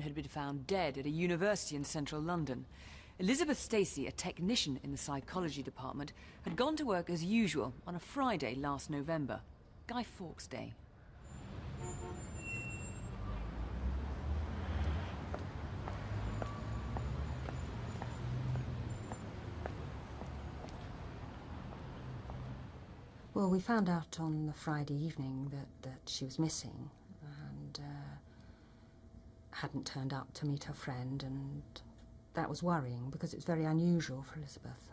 had been found dead at a university in central London. Elizabeth Stacey, a technician in the psychology department, had gone to work as usual on a Friday last November, Guy Fawkes Day. Well, we found out on the Friday evening that she was missing and hadn't turned up to meet her friend, and that was worrying because it's very unusual for Elizabeth.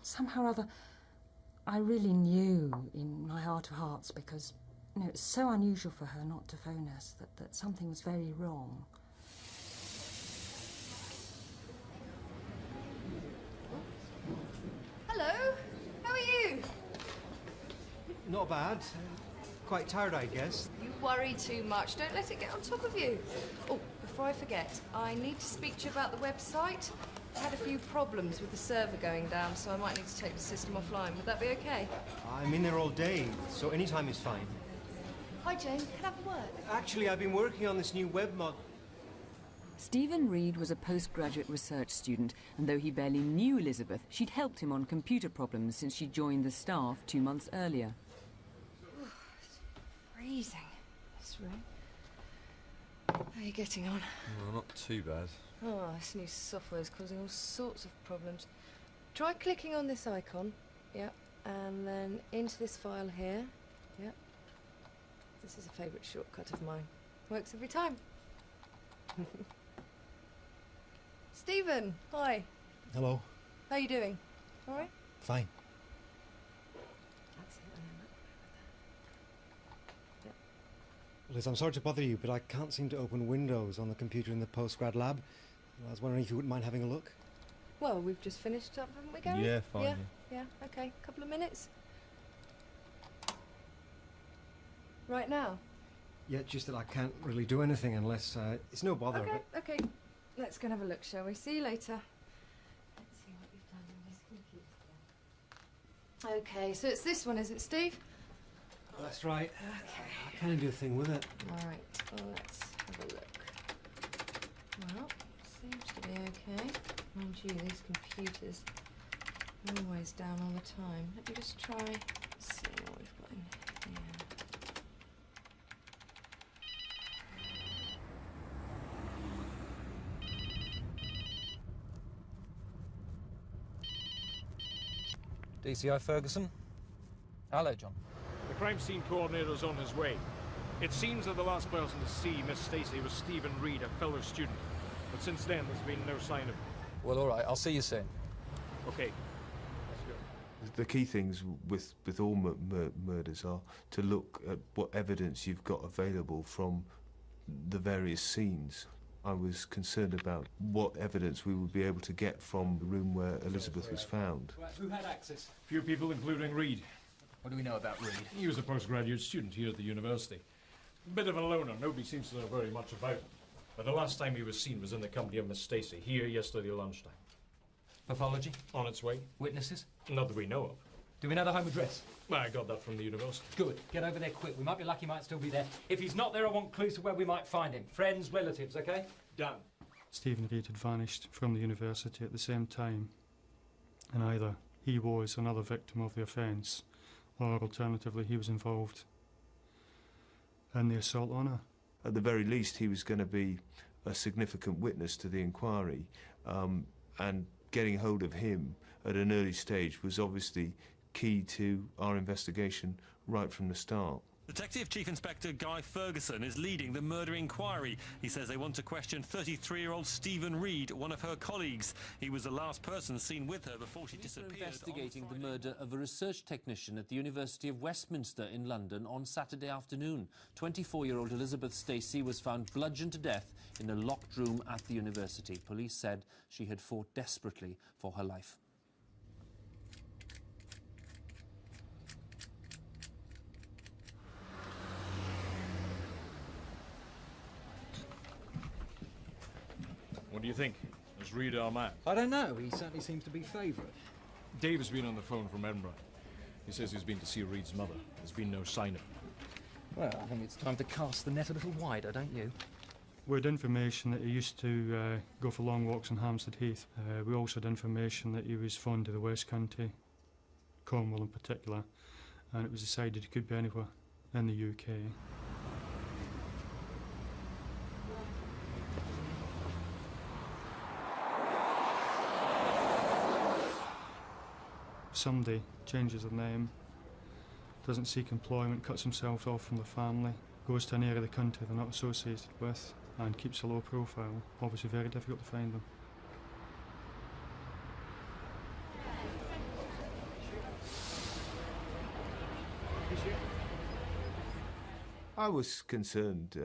Somehow or other, I really knew in my heart of hearts, because it's so unusual for her not to phone us, that something was very wrong. Hello, how are you? Not bad. Quite tired, I guess. You worry too much. Don't let it get on top of you. Oh, before I forget, I need to speak to you about the website. I had a few problems with the server going down, so I might need to take the system offline. Would that be okay? I'm in there all day, so any time is fine. Hi, Jane. Can I have a word? Actually, I've been working on this new web mod. Stephen Reed was a postgraduate research student, and though he barely knew Elizabeth, she'd helped him on computer problems since she joined the staff 2 months earlier. Freezing, this room. How are you getting on? Well, not too bad. Oh, this new software is causing all sorts of problems. Try clicking on this icon. Yep. And then into this file here. Yep. This is a favourite shortcut of mine. Works every time. Stephen, hi. Hello. How you doing? All right? Fine. That's it, and then that. Yep. Liz, I'm sorry to bother you, but I can't seem to open Windows on the computer in the postgrad lab. I was wondering if you wouldn't mind having a look. Well, we've just finished up, haven't we, Gary? Yeah, fine. Yeah, okay. Couple of minutes. Right now? Yeah, just that I can't really do anything unless... it's no bother. Okay, but... okay. Let's go and have a look, shall we? See you later. Let's see what you've done on this computer. Okay, so it's this one, is it, Steve? That's right. Okay. I can't do a thing with it. All right, well, let's have a look. Well, seems to be okay. Mind you, these computers are always down all the time. Let me just try. Let's see what we've got in here. DCI Ferguson? Hello, John. The crime scene coordinator's on his way. It seems that the last person to see Miss Stacey was Stephen Reed, a fellow student. But since then, there's been no sign of him. Well, all right. I'll see you soon. Okay. Let's go. The key things with all murders are to look at what evidence you've got available from the various scenes. I was concerned about what evidence we would be able to get from the room where Elizabeth was found. Right, who had access? Few people, including Reed. What do we know about Reed? He was a postgraduate student here at the university. A bit of a loner. Nobody seems to know very much about him. But the last time he was seen was in the company of Miss Stacey, here yesterday lunchtime. Pathology? On its way. Witnesses? Not that we know of. Do we know the home address? I got that from the university. Good. Get over there quick. We might be lucky, he might still be there. If he's not there, I want clues to where we might find him. Friends, relatives, okay? Done. Stephen Reed had vanished from the university at the same time, and either he was another victim of the offence, or alternatively he was involved in the assault on her. At the very least, he was going to be a significant witness to the inquiry, and getting hold of him at an early stage was obviously key to our investigation right from the start. Detective Chief Inspector Guy Ferguson is leading the murder inquiry. He says they want to question 33-year-old Stephen Reed, one of her colleagues. He was the last person seen with her before she disappeared. Investigating the murder of a research technician at the University of Westminster in London on Saturday afternoon. 24-year-old Elizabeth Stacey was found bludgeoned to death in a locked room at the university. Police said she had fought desperately for her life. What do you think? Is Reed our man? I don't know. He certainly seems to be favourite. Dave has been on the phone from Edinburgh. He says he's been to see Reed's mother. There's been no sign of him. Well, I think it's time to cast the net a little wider, don't you? We had information that he used to go for long walks on Hampstead Heath. We also had information that he was fond of the West Country, Cornwall in particular, and it was decided he could be anywhere in the UK. Somebody changes their name, doesn't seek employment, cuts himself off from the family, goes to an area of the country they're not associated with, and keeps a low profile. Obviously very difficult to find them. I was concerned,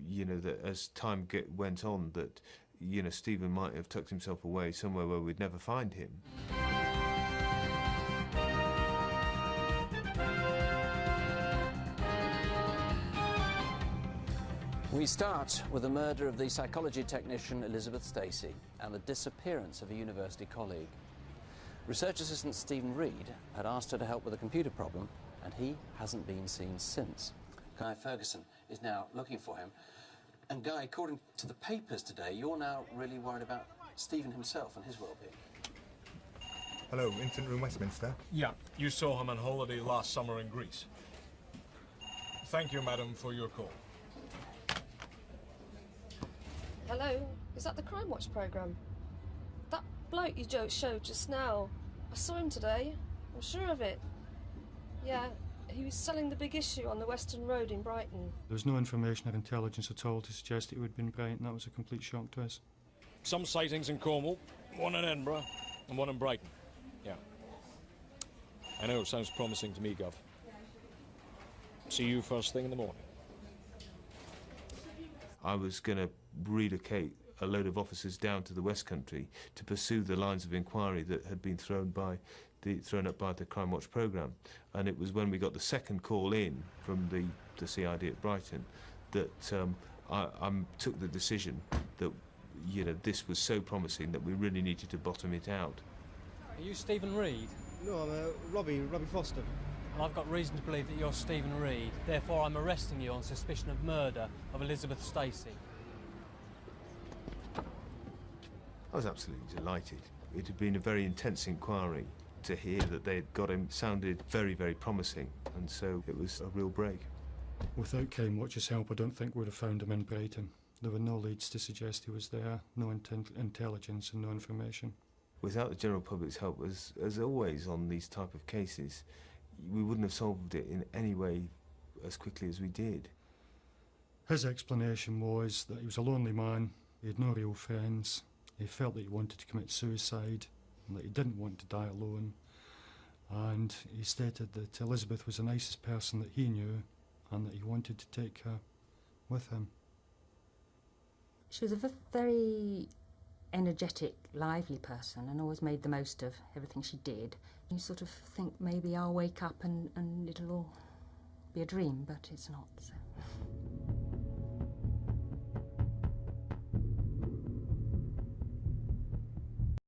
you know, that as time went on, that, you know, Stephen might have tucked himself away somewhere where we'd never find him. We start with the murder of the psychology technician Elizabeth Stacey and the disappearance of a university colleague. Research assistant Stephen Reed had asked her to help with a computer problem, and he hasn't been seen since. Guy Ferguson is now looking for him. And Guy, according to the papers today, you're now really worried about Stephen himself and his well-being. Hello, Incident Room Westminster. Yeah, you saw him on holiday last summer in Greece. Thank you, madam, for your call. Hello, is that the Crimewatch programme? That bloke you showed just now, I saw him today, I'm sure of it. Yeah, he was selling the big issue on the Western Road in Brighton. There was no information or intelligence at all to suggest it would have been Brighton. That was a complete shock to us. Some sightings in Cornwall, one in Edinburgh, and one in Brighton. Yeah. I know, sounds promising to me, Gov. See you first thing in the morning. I was going to relocate a load of officers down to the West Country to pursue the lines of inquiry that had been thrown up by the Crimewatch programme. And it was when we got the second call in from the CID at Brighton that I took the decision that, you know, this was so promising that we really needed to bottom it out. Are you Stephen Reed? No, I'm Robbie Foster. And I've got reason to believe that you're Stephen Reed. Therefore, I'm arresting you on suspicion of murder of Elizabeth Stacey. I was absolutely delighted. It had been a very intense inquiry. To hear that they had got him sounded very, very promising, and so it was a real break. Without Crimewatch's help, I don't think we'd have found him in Brighton. There were no leads to suggest he was there, no intelligence and no information. Without the general public's help, as always on these type of cases, we wouldn't have solved it in any way as quickly as we did. His explanation was that he was a lonely man, he had no real friends, he felt that he wanted to commit suicide, and that he didn't want to die alone, and he stated that Elizabeth was the nicest person that he knew and that he wanted to take her with him. She was a very energetic, lively person and always made the most of everything she did. You sort of think maybe I'll wake up and it'll all be a dream, but it's not. So.